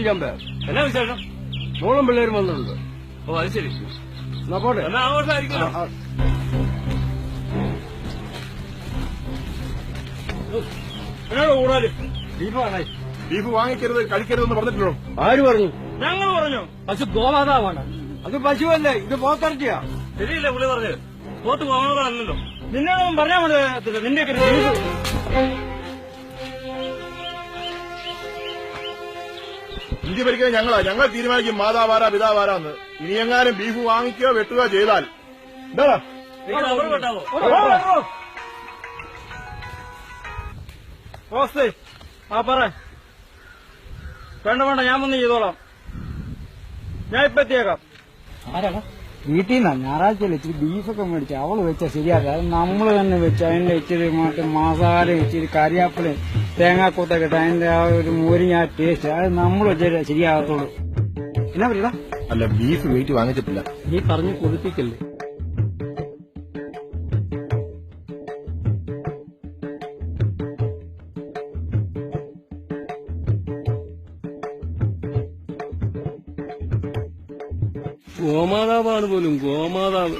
എന്നാ വിശേഷം? മോളും പിള്ളേരും വന്നിട്ടുണ്ട്. ഓ അത് ശരി. എന്നാ പോട്ടെ. എന്നാ ആഘോഷമായിരിക്കുമല്ലോ. എന്നോട് കൂടാല് ബീഫ് വാങ്ങിക്കരുത് കഴിക്കരുതെന്ന് പറഞ്ഞിട്ടുള്ളൂ. ആര് പറഞ്ഞു? ഞങ്ങൾ പറഞ്ഞു. പശു ഗോമാതാവാണ്. അത് പശുവല്ലേ, ഇത് പോത്തിറച്ചിയാ. ശരിയല്ലേ പുള്ളി പറഞ്ഞത്? പോത്ത് ഗോമാതാവല്ലല്ലോ. നിന്നോടൊന്നും പറഞ്ഞാൽ മതി. നിന്റെ ഇന്ത്യ ഭരിക്കുന്നത് ഞങ്ങളാ. ഞങ്ങൾ തീരുമാനിക്കും മാതാവാരാ പിതാവാരാന്ന്. ഇനി എങ്ങാനും ബീഫ് വാങ്ങിക്കുകയോ വെട്ടുകയോ ചെയ്താൽ എന്താ അവർ പെട്ടാവോ? പറ. വേണ്ട ഞാൻ വന്ന് ചെയ്തോളാം. ഞാൻ ഇപ്പൊ എത്തിയേക്കാം. ആരാടാ? വീട്ടിൽ നിന്നാ ഞായറാഴ്ച ഇച്ചിരി ബീഫൊക്കെ മേടിച്ചു. അവള് വെച്ചാൽ ശരിയാക്കുക. അത് നമ്മള് തന്നെ വെച്ച് അതിന്റെ ഇച്ചിരി മസാല ഇച്ചിരി കരിയാപ്പില തേങ്ങാക്കൂത്തൊക്കെ ഇട്ട് അതിന്റെ ആ ഒരു മോരിഞ്ഞ ടേസ്റ്റ് അത് നമ്മൾ വെച്ചാൽ ശരിയാകത്തുള്ളൂ. എന്നാ പറയടാ? അല്ല, ബീഫ് വെയിറ്റ് വാങ്ങിച്ചിട്ടില്ല. നീ പറഞ്ഞു കൊതിപ്പിക്കല്ലേ. ഗോമാതാവാണ് പോലും. ഗോമാതാവ്